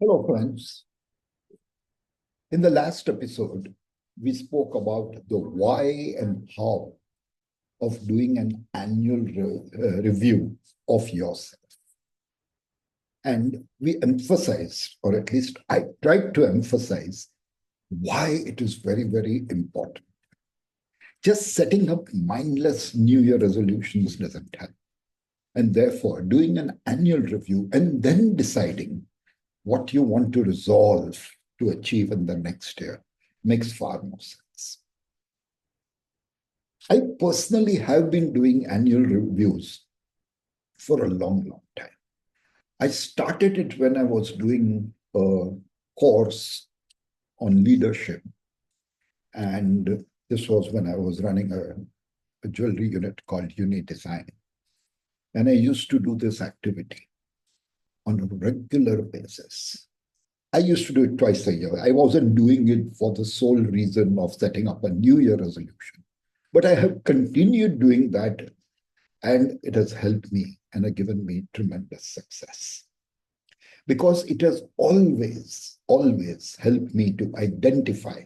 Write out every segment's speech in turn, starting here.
Hello, friends. In the last episode, we spoke about the why and how of doing an annual review of yourself. And we emphasized, or at least I tried to emphasize, why it is very, very important. Just setting up mindless New Year resolutions doesn't help. And therefore, doing an annual review and then deciding what you want to resolve to achieve in the next year makes far more sense. I personally have been doing annual reviews for a long, long time. I started it when I was doing a course on leadership. And this was when I was running a jewelry unit called Uni Design. And I used to do this activity on a regular basis. I used to do it twice a year. I wasn't doing it for the sole reason of setting up a New Year resolution. But I have continued doing that, and it has helped me and has given me tremendous success. Because it has always, always helped me to identify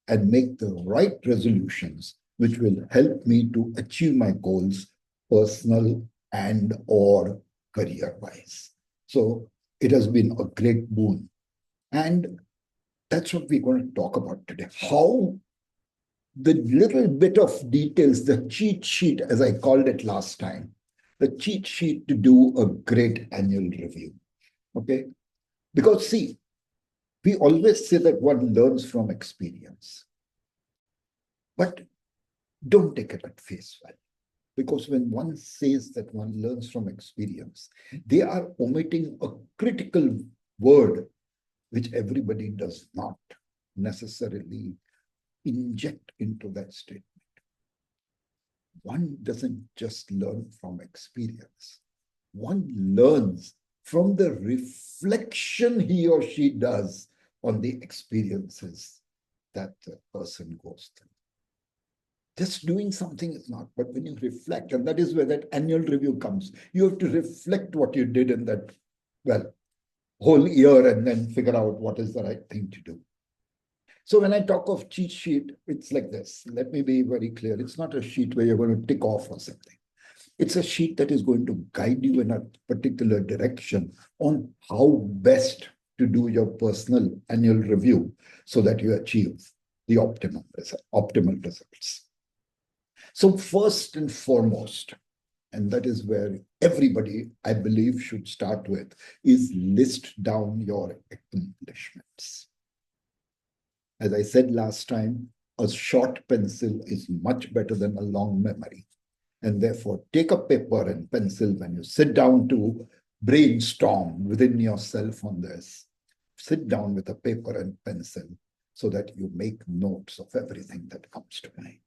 and make the right resolutions which will help me to achieve my goals, personal and or career-wise. So it has been a great boon. And that's what we're going to talk about today. How the little bit of details, the cheat sheet, as I called it last time, the cheat sheet to do a great annual review. Okay? Because see, we always say that one learns from experience. But don't take it at face value. Because when one says that one learns from experience, they are omitting a critical word which everybody does not necessarily inject into that statement. One doesn't just learn from experience. One learns from the reflection he or she does on the experiences that the person goes through. Just doing something is not, but when you reflect, and that is where that annual review comes, you have to reflect what you did in that, well, whole year and then figure out what is the right thing to do. So when I talk of cheat sheet, it's like this. Let me be very clear. It's not a sheet where you're going to tick off or something. It's a sheet that is going to guide you in a particular direction on how best to do your personal annual review so that you achieve the optimal results. So first and foremost, and that is where everybody, I believe, should start with, is list down your accomplishments. As I said last time, a short pencil is much better than a long memory. And therefore, take a paper and pencil when you sit down to brainstorm within yourself on this. Sit down with a paper and pencil so that you make notes of everything that comes to mind.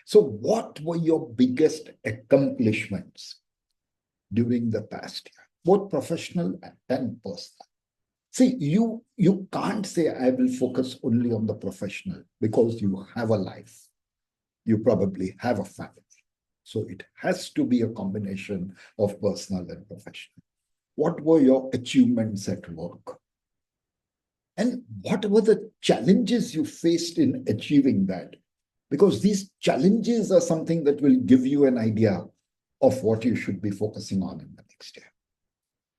So what were your biggest accomplishments during the past year, both professional and personal? See, you can't say I will focus only on the professional because you have a life. You probably have a family. So it has to be a combination of personal and professional. What were your achievements at work? And what were the challenges you faced in achieving that? Because these challenges are something that will give you an idea of what you should be focusing on in the next year.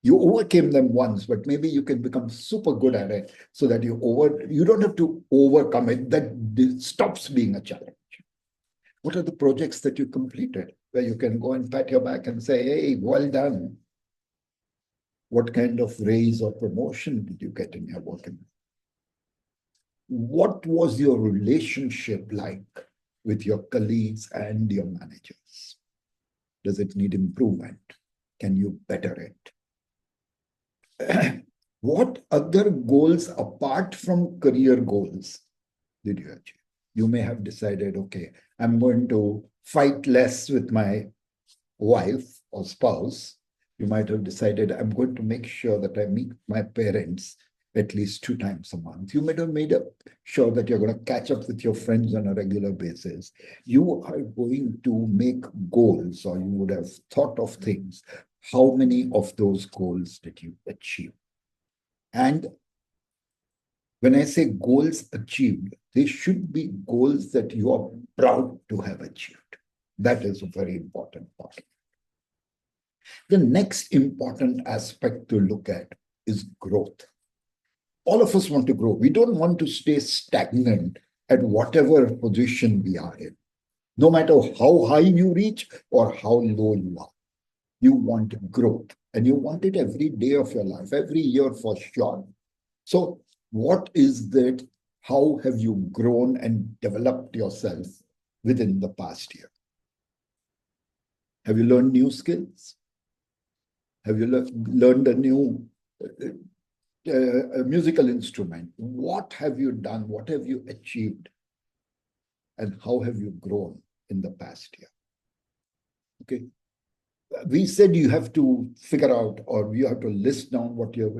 You overcame them once, but maybe you can become super good at it so that you don't have to overcome it. That stops being a challenge. What are the projects that you completed where you can go and pat your back and say, hey, well done? What kind of raise or promotion did you get in your work? What was your relationship like with your colleagues and your managers? Does it need improvement? Can you better it? What other goals apart from career goals did you achieve? You may have decided, okay, I'm going to fight less with my wife or spouse. You might have decided, I'm going to make sure that I meet my parents at least 2 times a month. You might have made up sure that you're going to catch up with your friends on a regular basis. You are going to make goals, or you would have thought of things. How many of those goals did you achieve? And when I say goals achieved, they should be goals that you are proud to have achieved. That is a very important part. The next important aspect to look at is growth. All of us want to grow. We don't want to stay stagnant at whatever position we are in. No matter how high you reach or how low you are, you want growth. And you want it every day of your life, every year for sure. So, what is that? How have you grown and developed yourself within the past year? Have you learned new skills? Have you learned a new a musical instrument? What have you done? What have you achieved? And how have you grown in the past year? Okay. We said you have to figure out, or you have to list down what your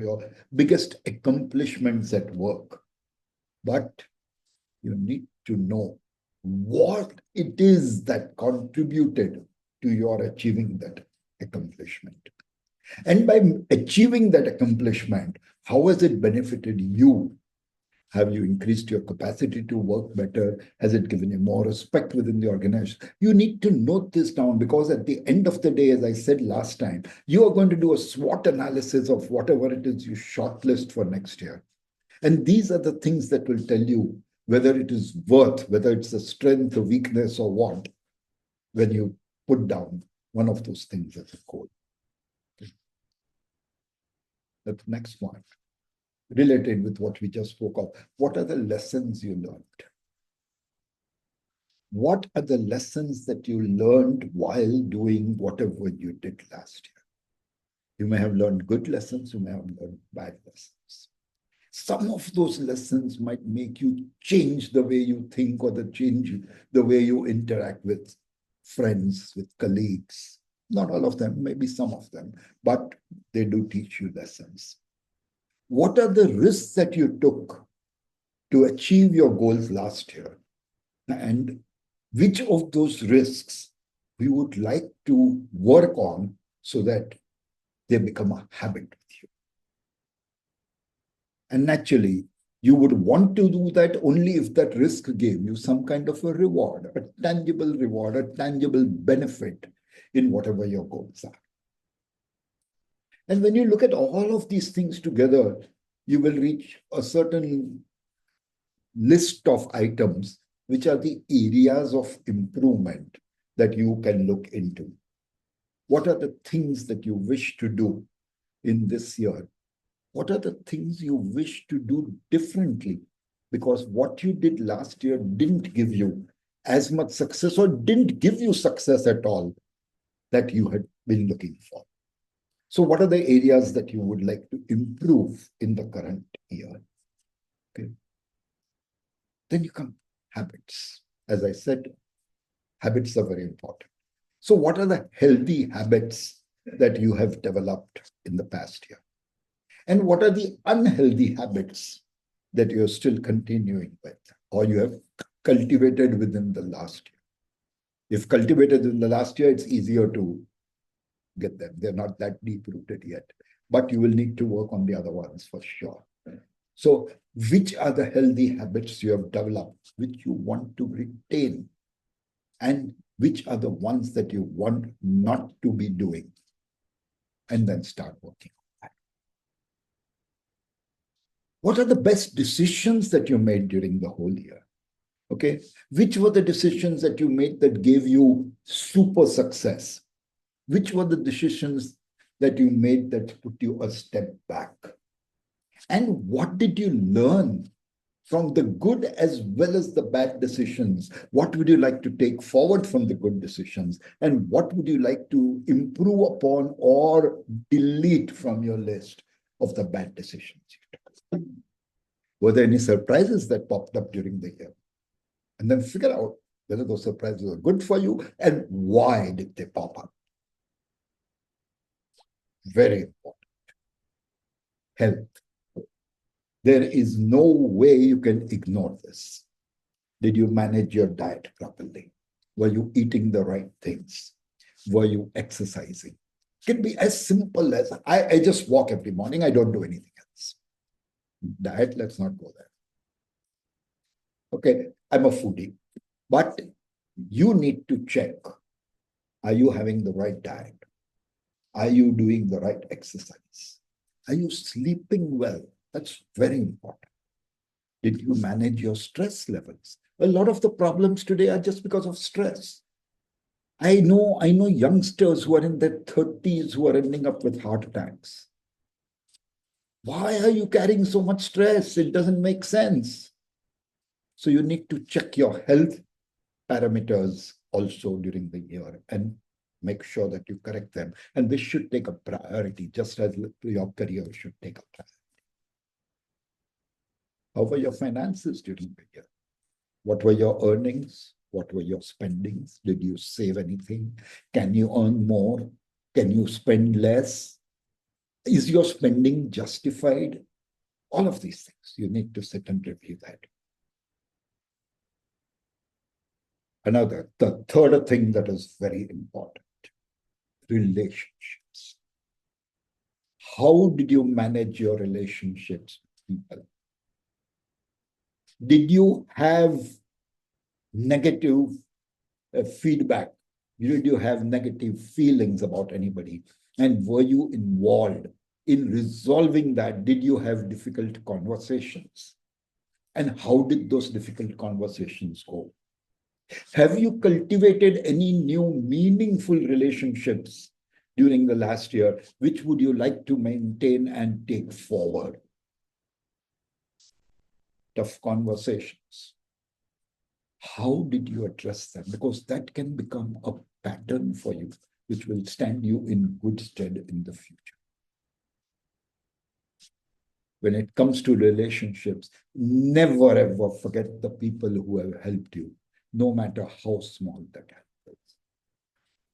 biggest accomplishments at work. But you need to know what it is that contributed to your achieving that accomplishment. And by achieving that accomplishment, how has it benefited you? Have you increased your capacity to work better? Has it given you more respect within the organization? You need to note this down, because at the end of the day, as I said last time, you are going to do a SWOT analysis of whatever it is you shortlist for next year. And these are the things that will tell you whether it is worth, whether it's a strength, a weakness, or what, when you put down one of those things as a goal. Okay. The next one, related with what we just spoke of. What are the lessons you learned? What are the lessons that you learned while doing whatever you did last year? You may have learned good lessons, you may have learned bad lessons. Some of those lessons might make you change the way you think, or change the way you interact with friends, with colleagues. Not all of them, maybe some of them, but they do teach you lessons. What are the risks that you took to achieve your goals last year? And which of those risks we would like to work on so that they become a habit with you? And naturally, you would want to do that only if that risk gave you some kind of a reward, a tangible benefit in whatever your goals are. And when you look at all of these things together, you will reach a certain list of items which are the areas of improvement that you can look into. What are the things that you wish to do in this year? What are the things you wish to do differently? Because what you did last year didn't give you as much success, or didn't give you success at all, that you had been looking for. So what are the areas that you would like to improve in the current year? Okay. Then you come habits. As I said, habits are very important. So what are the healthy habits that you have developed in the past year? And what are the unhealthy habits that you're still continuing with, or you have cultivated within the last year? If cultivated in the last year, it's easier to get them. They're not that deep-rooted yet, but you will need to work on the other ones for sure. So which are the healthy habits you have developed, which you want to retain, and which are the ones that you want not to be doing, and then start working on that. What are the best decisions that you made during the whole year? Okay, which were the decisions that you made that gave you super success? Which were the decisions that you made that put you a step back? And what did you learn from the good as well as the bad decisions? What would you like to take forward from the good decisions? And what would you like to improve upon or delete from your list of the bad decisions you took? Were there any surprises that popped up during the year? And then figure out whether those surprises are good for you and why did they pop up. Very important. Health. There is no way you can ignore this. Did you manage your diet properly? Were you eating the right things? Were you exercising? It can be as simple as I just walk every morning. I don't do anything else. Diet, let's not go there. Okay, I'm a foodie, but you need to check, are you having the right diet? Are you doing the right exercise? Are you sleeping well? That's very important. Did you manage your stress levels? A lot of the problems today are just because of stress. I know youngsters who are in their 30s who are ending up with heart attacks. Why are you carrying so much stress? It doesn't make sense. So you need to check your health parameters also during the year and make sure that you correct them. And this should take a priority, just as your career should take a priority. How were your finances during the year? What were your earnings? What were your spendings? Did you save anything? Can you earn more? Can you spend less? Is your spending justified? All of these things, you need to sit and review that. The third thing that is very important, relationships. How did you manage your relationships with people? Did you have negative feedback? Did you have negative feelings about anybody? And were you involved in resolving that? Did you have difficult conversations? And how did those difficult conversations go? Have you cultivated any new meaningful relationships during the last year? Which would you like to maintain and take forward? Tough conversations. How did you address them? Because that can become a pattern for you, which will stand you in good stead in the future. When it comes to relationships, never ever forget the people who have helped you, no matter how small that help is.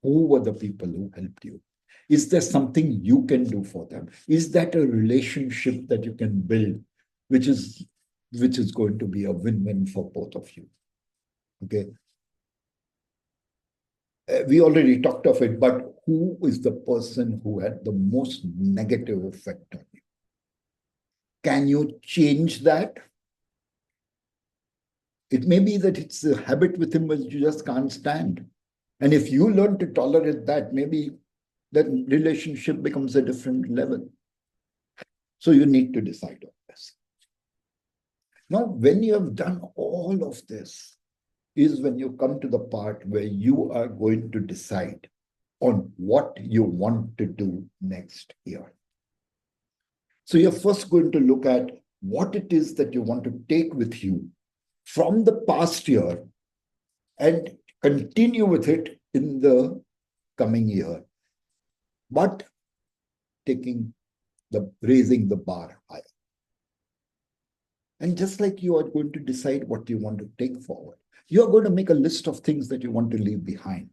Who were the people who helped you? Is there something you can do for them? Is that a relationship that you can build, which is going to be a win-win for both of you? Okay. We already talked of it, but who is the person who had the most negative effect on you? Can you change that? It may be that it's a habit with him that you just can't stand. And if you learn to tolerate that, maybe that relationship becomes a different level. So you need to decide on this. Now, when you have done all of this, is when you come to the part where you are going to decide on what you want to do next year. So you're first going to look at what it is that you want to take with you from the past year and continue with it in the coming year, but raising the bar higher. And just like you are going to decide what you want to take forward, you are going to make a list of things that you want to leave behind.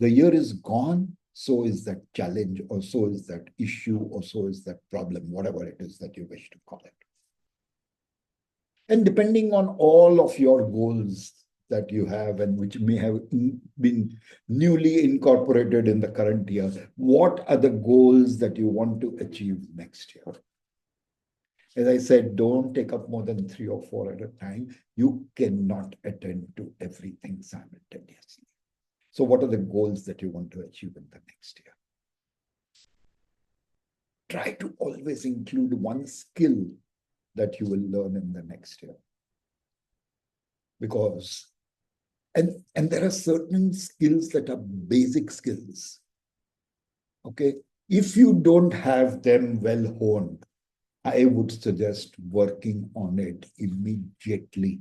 The year is gone, so is that challenge, or so is that issue, or so is that problem, whatever it is that you wish to call it. And depending on all of your goals that you have and which may have been newly incorporated in the current year, what are the goals that you want to achieve next year? As I said, don't take up more than 3 or 4 at a time. You cannot attend to everything simultaneously. So what are the goals that you want to achieve in the next year? Try to always include one skill that you will learn in the next year. Because, and there are certain skills that are basic skills. Okay, if you don't have them well honed, I would suggest working on it immediately,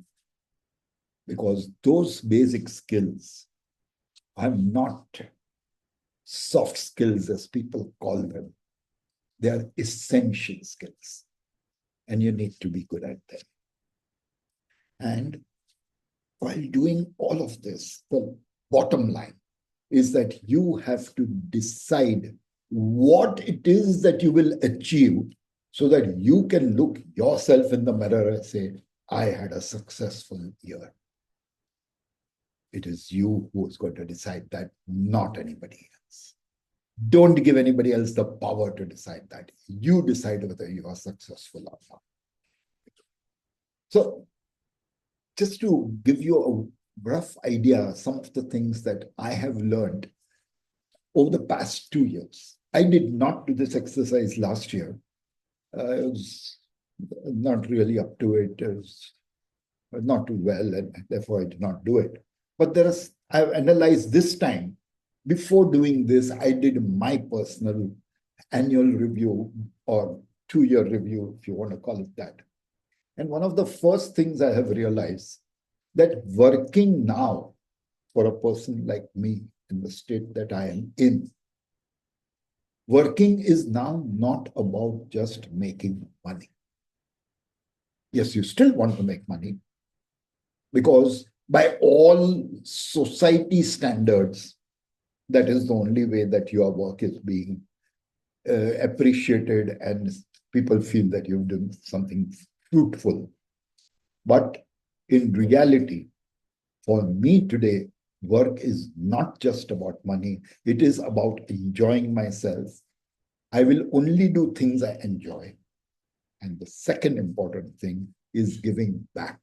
because those basic skills are not soft skills as people call them. They are essential skills, and you need to be good at them. And while doing all of this, the bottom line is that you have to decide what it is that you will achieve so that you can look yourself in the mirror and say, I had a successful year. It is you who is going to decide that, not anybody else. Don't give anybody else the power to decide that. You decide whether you are successful or not. So just to give you a rough idea, some of the things that I have learned over the past 2 years. I did not do this exercise last year. I was not really up to it. It was not too well, and therefore I did not do it. But I've analyzed this time. Before doing this, I did my personal annual review or 2-year review, if you want to call it that. And one of the first things I have realized that working now for a person like me in the state that I am in, working is now not about just making money. Yes, you still want to make money because by all society standards, that is the only way that your work is being appreciated and people feel that you've done something fruitful. But in reality, for me today, work is not just about money. It is about enjoying myself. I will only do things I enjoy. And the second important thing is giving back.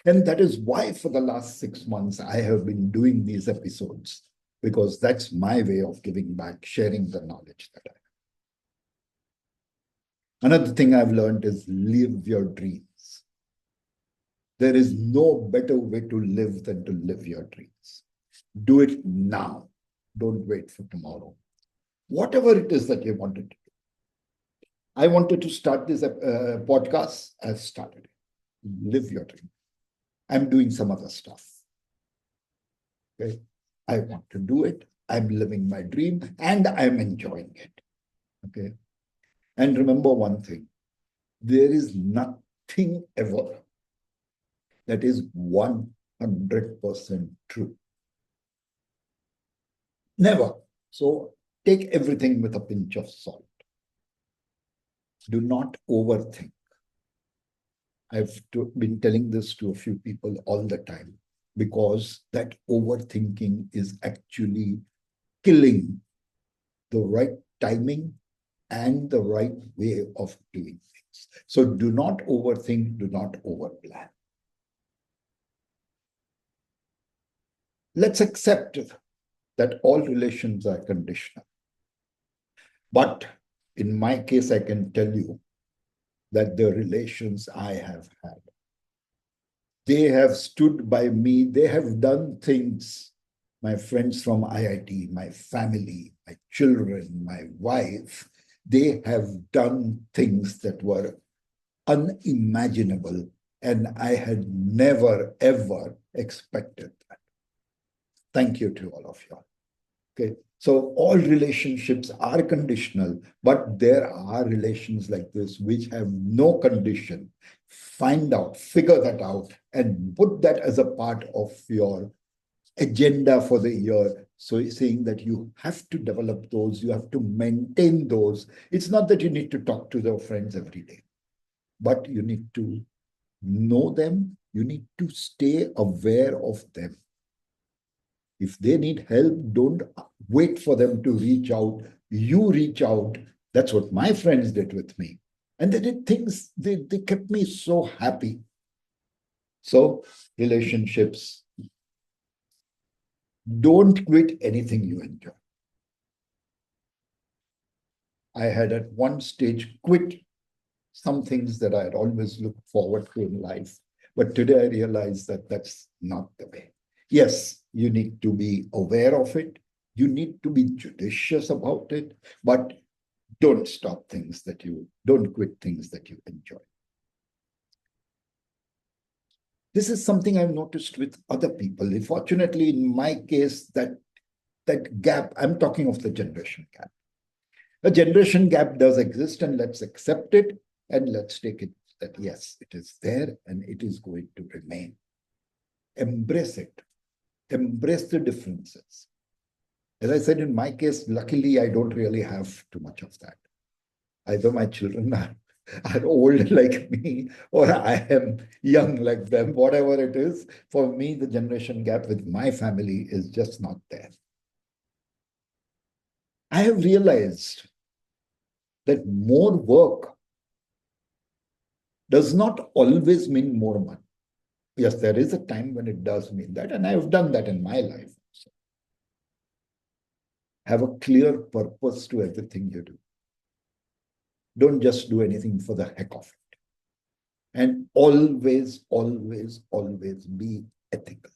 And that is why for the last 6 months, I have been doing these episodes, because that's my way of giving back, sharing the knowledge that I have. Another thing I've learned is live your dreams. There is no better way to live than to live your dreams. Do it now. Don't wait for tomorrow. Whatever it is that you wanted to do. I wanted to start this podcast. I've started it. Live your dream. I'm doing some other stuff. Okay. I want to do it. I'm living my dream and I'm enjoying it. Okay. And remember one thing, there is nothing ever that is 100% true. Never. So take everything with a pinch of salt. Do not overthink. I've been telling this to a few people all the time, because that overthinking is actually killing the right timing and the right way of doing things. So do not overthink, do not overplan. Let's accept that all relations are conditional. But in my case, I can tell you that the relations I have had, they have stood by me. They have done things. My friends from IIT, my family, my children, my wife, they have done things that were unimaginable. And I had never, ever expected that. Thank you to all of you. Okay. So all relationships are conditional, but there are relations like this which have no condition. Find out, figure that out, and put that as a part of your agenda for the year. So saying that you have to develop those, you have to maintain those. It's not that you need to talk to your friends every day, but you need to know them. You need to stay aware of them. If they need help, don't wait for them to reach out. You reach out. That's what my friends did with me. And they did things, they kept me so happy. So, relationships, don't quit anything you enjoy. I had at one stage quit some things that I had always looked forward to in life. But today I realize that that's not the way. Yes, you need to be aware of it. You need to be judicious about it, but don't don't quit things that you enjoy. This is something I've noticed with other people. Fortunately, in my case, that gap, I'm talking of the generation gap. The generation gap does exist, and let's accept it, and let's take it that yes, it is there and it is going to remain. Embrace it. Embrace the differences. As I said, in my case, luckily, I don't really have too much of that. Either my children are old like me, or I am young like them, whatever it is. For me, the generation gap with my family is just not there. I have realized that more work does not always mean more money. Yes, there is a time when it does mean that, and I've done that in my life. So have a clear purpose to everything you do. Don't just do anything for the heck of it. And always, always, always be ethical.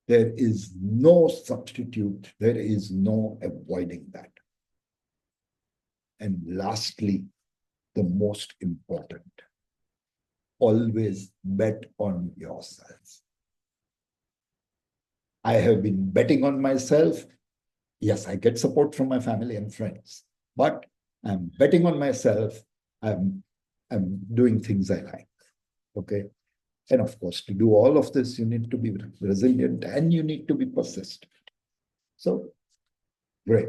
There is no substitute. There is no avoiding that. And lastly, the most important, always bet on yourself. I have been betting on myself. Yes, I get support from my family and friends, but I'm betting on myself. I'm doing things I like. Okay. And of course, to do all of this, you need to be resilient and you need to be persistent. So, great.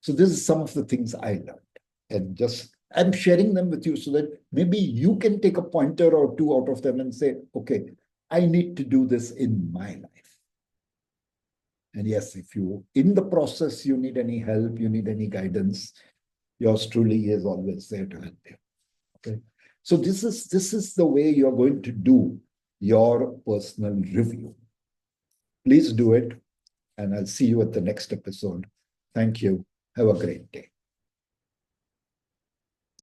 So, this is some of the things I learned. And just I'm sharing them with you so that maybe you can take a pointer or two out of them and say, okay, I need to do this in my life. And yes, if you, in the process, you need any help, you need any guidance, yours truly is always there to help you. Okay. So this is the way you're going to do your personal review. Please do it, and I'll see you at the next episode. Thank you. Have a great day.